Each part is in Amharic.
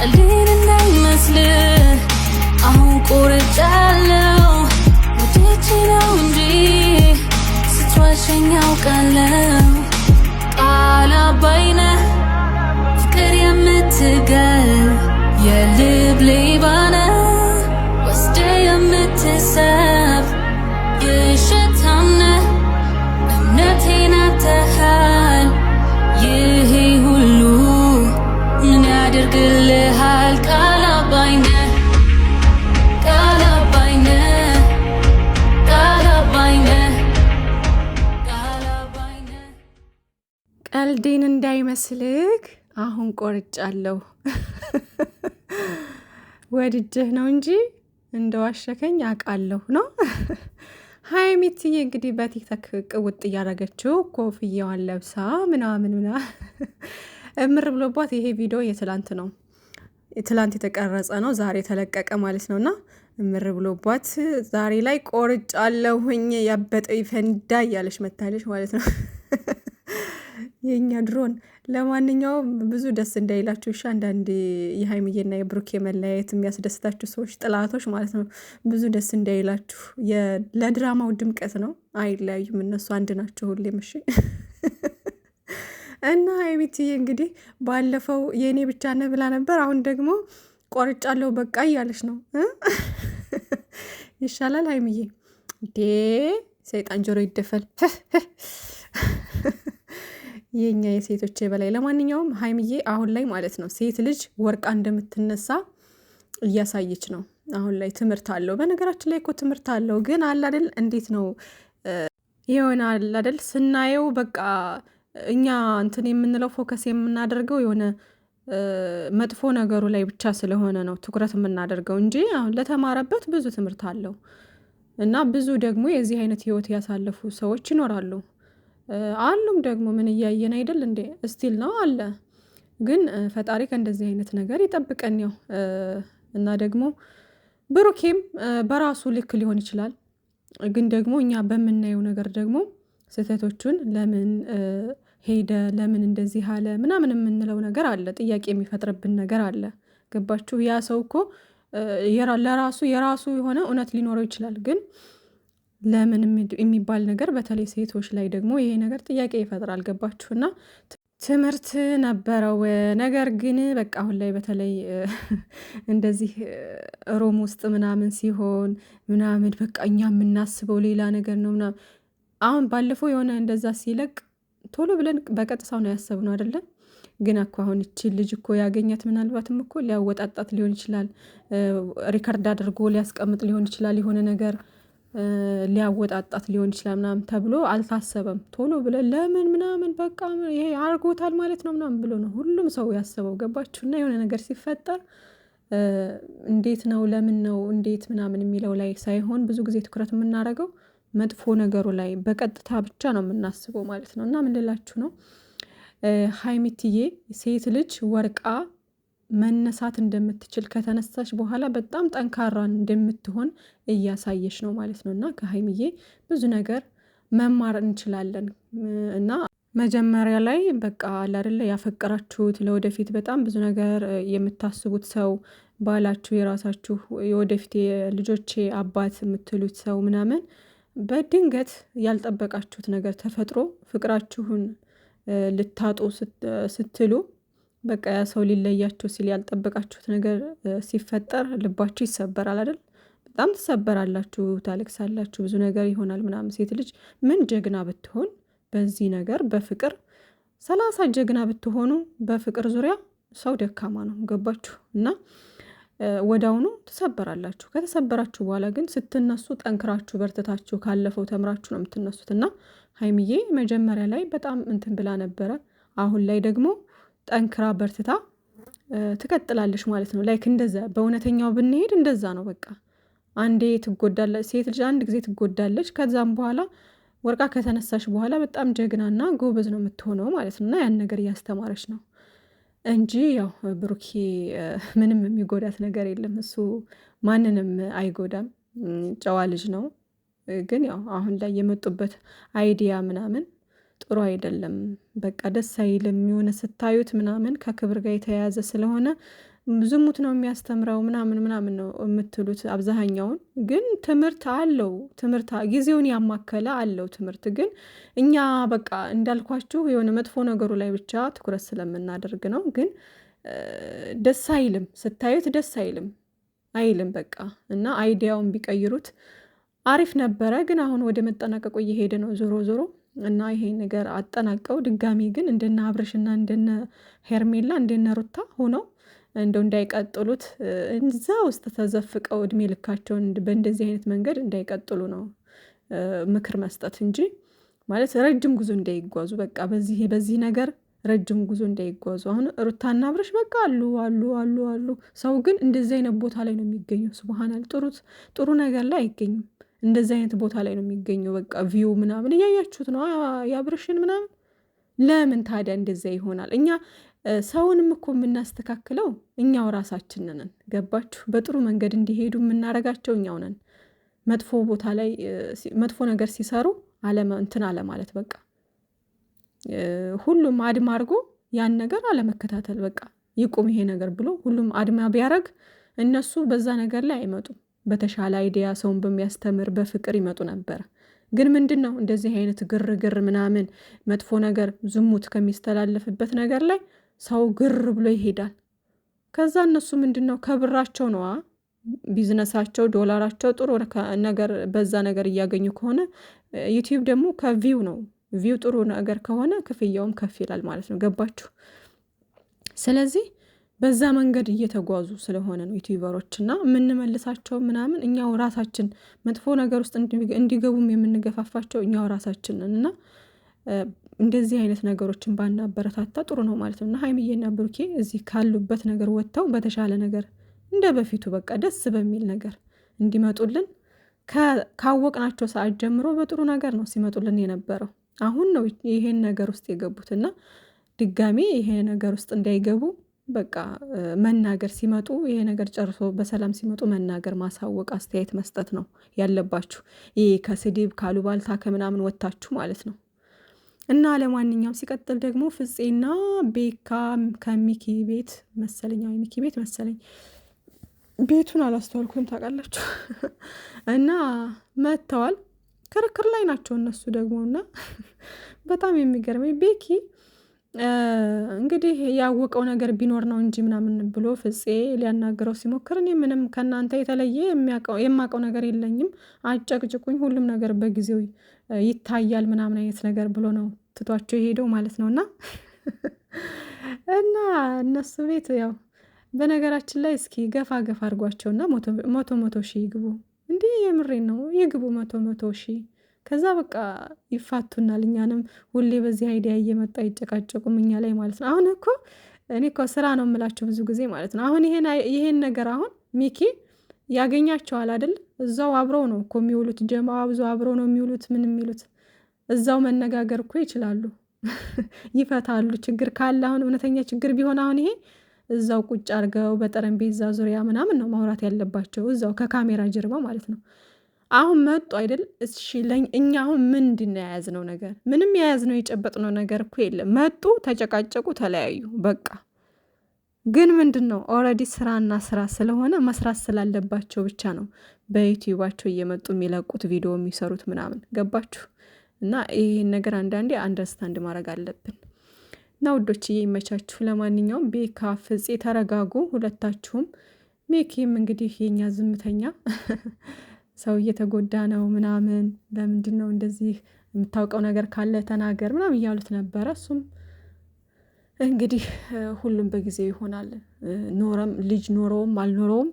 ቀልዴን እንዳይመስልህ አሁን ቆርጫለሁ ወደጄ ነው እንጂ ስትዋሸኝ አውቃለሁ ቃል አባይ ነህ ፍቅር የምትገል የልብ ሌባ ነህ ወስደህ የምትሰብ የሸታም ነህ እምነቴን አጥተሃል ይሄ ሁሉ ምን ያደርግልሃል ቃል አባይ ነህ ቃል አባይ ነህ ቃል አባይ ነህ ቃል አባይ ነህ ቀልዴን እንዳይመስልክ አሁን ቆርጫለሁ ወድጄህ ነው እንጂ እንደዋሸከኝ አውቃለሁ ነው። ሀይሚትዬ እንግዲህ በቲክቶክ ቅውጥ እያደረገችው ኮፍያዋን ለብሳ ምናምን እምር ብሎባት ይሄ ቪዲዮ የትላንት ነው ትላንት የተቀረጸ ነው ዛሬ ተለቀቀ ማለት ነውና እምር ብሎባት ዛሬ ላይ ቆርጫለሁኝ ያበጠው ይፈንዳ እያለች መታለች ማለት ነው። የኛ ድሮን ለማንኛውም ብዙ ደስ እንዳይላችሁ እሺ። አንዳንድ የሀይሚዬና የብሩኬ መለያየት የሚያስደስታችሁ ሰዎች ጥላቶች ማለት ነው ብዙ ደስ እንዳይላችሁ ለድራማው ድምቀት ነው አይለያዩም እነሱ አንድ ናቸው ሁሌም እሺ። እና ሀይሚትዬ እንግዲህ ባለፈው የእኔ ብቻ ነህ ብላ ነበር አሁን ደግሞ ቆርጫለሁ በቃ እያለች ነው። ይሻላል ሀይሚዬ እንዴ ሰይጣን ጆሮ ይደፈል። የኛ የሴቶች በላይ ለማንኛውም ሀይሚዬ አሁን ላይ ማለት ነው ሴት ልጅ ወርቃ እንደምትነሳ እያሳየች ነው። አሁን ላይ ትምህርት አለው በነገራችን ላይ እኮ ትምህርት አለው ግን አለ አይደል እንዴት ነው ይሆናል አይደል ስናየው በቃ እኛ እንትን የምንለው ፎከስ የምናደርገው የሆነ መጥፎ ነገሩ ላይ ብቻ ስለሆነ ነው ትኩረት የምናደርገው እንጂ አሁን ለተማረበት ብዙ ትምህርት አለው። እና ብዙ ደግሞ የዚህ አይነት ህይወት ያሳለፉ ሰዎች ይኖራሉ አሉም ደግሞ ምን እያየን አይደል እንዴ ስቲል ነው አለ። ግን ፈጣሪ ከእንደዚህ አይነት ነገር ይጠብቀን ያው እና ደግሞ ብሩኬም በራሱ ልክ ሊሆን ይችላል ግን ደግሞ እኛ በምናየው ነገር ደግሞ ስህተቶቹን ለምን ሄደ ለምን እንደዚህ አለ ምናምን የምንለው ነገር አለ ጥያቄ የሚፈጥርብን ነገር አለ። ገባችሁ ያ ሰው እኮ ለራሱ የራሱ የሆነ እውነት ሊኖረው ይችላል ግን ለምን የሚባል ነገር በተለይ ሴቶች ላይ ደግሞ ይሄ ነገር ጥያቄ ይፈጥራል። ገባችሁና ትምህርት ነበረው ነገር ግን በቃ አሁን ላይ በተለይ እንደዚህ ሮም ውስጥ ምናምን ሲሆን ምናምን በቃ እኛ የምናስበው ሌላ ነገር ነው ምናምን አሁን ባለፈው የሆነ እንደዛ ሲለቅ ቶሎ ብለን በቀጥታው ነው ያሰብነው አይደለም። ግን እኮ አሁን እቺ ልጅ እኮ ያገኛት ምናልባትም እኮ ሊያወጣጣት ሊሆን ይችላል ሪከርድ አድርጎ ሊያስቀምጥ ሊሆን ይችላል የሆነ ነገር ሊያወጣጣት ሊሆን ይችላል ምናምን ተብሎ አልታሰበም። ቶሎ ብለን ለምን ምናምን በቃ ይሄ አርጎታል ማለት ነው ምናምን ብሎ ነው ሁሉም ሰው ያሰበው። ገባችሁና የሆነ ነገር ሲፈጠር እንዴት ነው ለምን ነው እንዴት ምናምን የሚለው ላይ ሳይሆን ብዙ ጊዜ ትኩረት የምናደርገው መጥፎ ነገሩ ላይ በቀጥታ ብቻ ነው የምናስበው ማለት ነው። እና ምን ልላችሁ ነው ሀይሚትዬ ሴት ልጅ ወርቃ መነሳት እንደምትችል ከተነሳች በኋላ በጣም ጠንካራ እንደምትሆን እያሳየች ነው ማለት ነው። እና ከሀይሚዬ ብዙ ነገር መማር እንችላለን። እና መጀመሪያ ላይ በቃ አለ አይደለ ያፈቀራችሁት ለወደፊት በጣም ብዙ ነገር የምታስቡት ሰው ባላችሁ የራሳችሁ የወደፊት የልጆቼ አባት የምትሉት ሰው ምናምን በድንገት ያልጠበቃችሁት ነገር ተፈጥሮ ፍቅራችሁን ልታጡ ስትሉ በቃ ያ ሰው ሊለያችሁ ሲል ያልጠበቃችሁት ነገር ሲፈጠር ልባችሁ ይሰበራል አይደል? በጣም ትሰበራላችሁ ታለቅሳላችሁ ብዙ ነገር ይሆናል ምናምን። ሴት ልጅ ምን ጀግና ብትሆን በዚህ ነገር በፍቅር 30 ጀግና ብትሆኑ በፍቅር ዙሪያ ሰው ደካማ ነው። ገባችሁ? እና ወዳውኑ ትሰበራላችሁ። ከተሰበራችሁ በኋላ ግን ስትነሱ ጠንክራችሁ በርትታችሁ ካለፈው ተምራችሁ ነው የምትነሱት። እና ሀይሚዬ መጀመሪያ ላይ በጣም እንትን ብላ ነበረ አሁን ላይ ደግሞ ጠንክራ በርትታ ትቀጥላለች ማለት ነው። ላይክ እንደዛ በእውነተኛው ብንሄድ እንደዛ ነው። በቃ አንዴ ትጎዳለች ሴት ልጅ አንድ ጊዜ ትጎዳለች ከዛም በኋላ ወርቃ ከተነሳሽ በኋላ በጣም ጀግናና ጎበዝ ነው የምትሆነው ማለት ነው። እና ያን ነገር እያስተማረች ነው እንጂ ያው ብሩኬ ምንም የሚጎዳት ነገር የለም። እሱ ማንንም አይጎዳም ጨዋ ልጅ ነው። ግን ያው አሁን ላይ የመጡበት አይዲያ ምናምን ጥሩ አይደለም። በቃ ደስ አይልም የሆነ ስታዩት ምናምን ከክብር ጋር የተያያዘ ስለሆነ ዝሙት ነው የሚያስተምረው ምናምን ነው የምትሉት አብዛኛውን። ግን ትምህርት አለው፣ ትምህርት ጊዜውን ያማከለ አለው ትምህርት። ግን እኛ በቃ እንዳልኳችሁ የሆነ መጥፎ ነገሩ ላይ ብቻ ትኩረት ስለምናደርግ ነው። ግን ደስ አይልም፣ ስታዩት ደስ አይልም በቃ። እና አይዲያውን ቢቀይሩት አሪፍ ነበረ። ግን አሁን ወደ መጠናቀቁ እየሄደ ነው ዞሮ ዞሮ። እና ይሄ ነገር አጠናቀው ድጋሚ ግን እንደነ አብርሽና እንደነ ሄርሜላ እንደነ ሩታ ሆነው እንደው እንዳይቀጥሉት እዛ ውስጥ ተዘፍቀው እድሜ ልካቸውን በእንደዚህ አይነት መንገድ እንዳይቀጥሉ ነው ምክር መስጠት እንጂ ማለት ረጅም ጉዞ እንዳይጓዙ በቃ በዚህ ነገር ረጅም ጉዞ እንዳይጓዙ። አሁን ሩታና አብርሽ በቃ አሉ። ሰው ግን እንደዚህ አይነት ቦታ ላይ ነው የሚገኘው። ሱብሃናል። ጥሩ ነገር ላይ አይገኝም። እንደዚህ አይነት ቦታ ላይ ነው የሚገኘው። በቃ ቪው ምናምን እያያችሁት ነው የአብርሽን ምናምን። ለምን ታዲያ እንደዚያ ይሆናል? እኛ ሰውንም እኮ የምናስተካክለው እኛው ራሳችን ነን። ገባችሁ? በጥሩ መንገድ እንዲሄዱ የምናረጋቸው እኛው ነን። መጥፎ ቦታ ላይ መጥፎ ነገር ሲሰሩ እንትን አለ ማለት በቃ ሁሉም አድማ አድርጎ ያን ነገር አለመከታተል፣ በቃ ይቁም ይሄ ነገር ብሎ ሁሉም አድማ ቢያደርግ እነሱ በዛ ነገር ላይ አይመጡም። በተሻለ አይዲያ ሰውን በሚያስተምር በፍቅር ይመጡ ነበር። ግን ምንድን ነው እንደዚህ አይነት ግርግር ምናምን መጥፎ ነገር ዝሙት ከሚስተላለፍበት ነገር ላይ ሰው ግር ብሎ ይሄዳል። ከዛ እነሱ ምንድን ነው ከብራቸው ነዋ ቢዝነሳቸው፣ ዶላራቸው ጥሩ ነገር በዛ ነገር እያገኙ ከሆነ ዩቲዩብ ደግሞ ከቪው ነው። ቪው ጥሩ ነገር ከሆነ ክፍያውም ከፍ ይላል ማለት ነው። ገባችሁ? ስለዚህ በዛ መንገድ እየተጓዙ ስለሆነ ነው ዩቲዩበሮች እና የምንመልሳቸው ምናምን እኛው ራሳችን መጥፎ ነገር ውስጥ እንዲገቡም የምንገፋፋቸው እኛው ራሳችን ነን። እና እንደዚህ አይነት ነገሮችን ባናበረታታ ጥሩ ነው ማለት ነው። እና ሀይሚዬና ብሩኬ እዚህ ካሉበት ነገር ወጥተው በተሻለ ነገር እንደ በፊቱ በቃ ደስ በሚል ነገር እንዲመጡልን ካወቅናቸው ሰዓት ጀምሮ በጥሩ ነገር ነው ሲመጡልን የነበረው። አሁን ነው ይሄን ነገር ውስጥ የገቡት እና ድጋሜ ይሄ ነገር ውስጥ እንዳይገቡ በቃ መናገር ሲመጡ ይሄ ነገር ጨርሶ በሰላም ሲመጡ መናገር፣ ማሳወቅ፣ አስተያየት መስጠት ነው ያለባችሁ። ይሄ ከስድብ ካሉባልታ ከምናምን ወጥታችሁ ማለት ነው። እና ለማንኛውም ሲቀጥል ደግሞ ፍፄና ቤካ ከሚኪ ቤት መሰለኝ ሚኪ ቤት መሰለኝ ቤቱን አላስተዋልኩም ታውቃላችሁ። እና መጥተዋል፣ ክርክር ላይ ናቸው እነሱ ደግሞ። እና በጣም የሚገርመኝ ቤኪ እንግዲህ ያወቀው ነገር ቢኖር ነው እንጂ ምናምን ብሎ ፍፄ ሊያናግረው ሲሞክር እኔ ምንም ከእናንተ የተለየ የማውቀው ነገር የለኝም፣ አጨቅጭቁኝ፣ ሁሉም ነገር በጊዜው ይታያል ምናምን አይነት ነገር ብሎ ነው ትቷቸው የሄደው ማለት ነው። እና እነሱ ቤት ያው በነገራችን ላይ እስኪ ገፋ አድርጓቸውና 100 ሺህ ይግቡ። እንዲህ የምሬን ነው ይግቡ 100 ሺህ። ከዛ በቃ ይፋቱናል። እኛንም ሁሌ በዚህ አይዲያ እየመጣ ይጨቃጨቁም እኛ ላይ ማለት ነው። አሁን እኔ እኮ ስራ ነው የምላችሁ ብዙ ጊዜ ማለት ነው። አሁን ይሄን ነገር አሁን ሚኪ ያገኛቸዋል አይደል? እዛው አብረው ነው እኮ የሚውሉት። ጀማዓ ብዙ አብረው ነው የሚውሉት። ምን የሚሉት እዛው መነጋገር እኮ ይችላሉ፣ ይፈታሉ። ችግር ካለ አሁን እውነተኛ ችግር ቢሆን አሁን ይሄ እዛው ቁጭ አድርገው በጠረጴዛ ዙሪያ ምናምን ነው ማውራት ያለባቸው፣ እዛው ከካሜራ ጀርባ ማለት ነው። አሁን መጡ አይደል? እሺ እኛ አሁን ምንድን ነው የያዝነው ነገር? ምንም የያዝነው የጨበጥነው ነገር እኮ የለም። መጡ፣ ተጨቃጨቁ፣ ተለያዩ፣ በቃ። ግን ምንድን ነው ኦልሬዲ ስራና ስራ ስለሆነ መስራት ስላለባቸው ብቻ ነው በዩቲዩባቸው እየመጡ የሚለቁት ቪዲዮ የሚሰሩት ምናምን። ገባችሁ? እና ይሄን ነገር አንዳንዴ አንደርስታንድ ማድረግ አለብን። እና ውዶችዬ ይመቻችሁ። ለማንኛውም ቤካ ፍፄ ተረጋጉ ሁለታችሁም። ሜኪም እንግዲህ የኛ ዝምተኛ ሰው እየተጎዳ ነው ምናምን፣ ለምንድን ነው እንደዚህ የምታውቀው ነገር ካለ ተናገር ምናምን እያሉት ነበረ። እሱም እንግዲህ ሁሉም በጊዜው ይሆናል፣ ልጅ ኖረውም አልኖረውም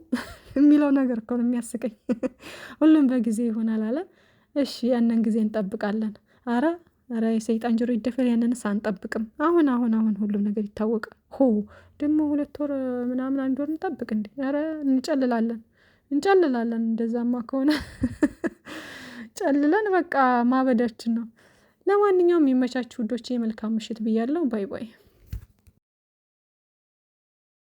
የሚለው ነገር እኮ ነው የሚያስቀኝ። ሁሉም በጊዜ ይሆናል አለ። እሺ ያንን ጊዜ እንጠብቃለን። አረ የሰይጣን ጆሮ ይደፈር። ያንንስ አንጠብቅም። አሁን ሁሉም ነገር ይታወቃል። ደግሞ 2 ወር ምናምን 1 ወር እንጠብቅ እንዴ? አረ እንጨልላለን። እንደዛማ ከሆነ ጨልለን በቃ ማበዳችን ነው። ለማንኛውም የሚመቻችሁ ውዶቼ መልካም ምሽት ብያለሁ። ባይ ባይ።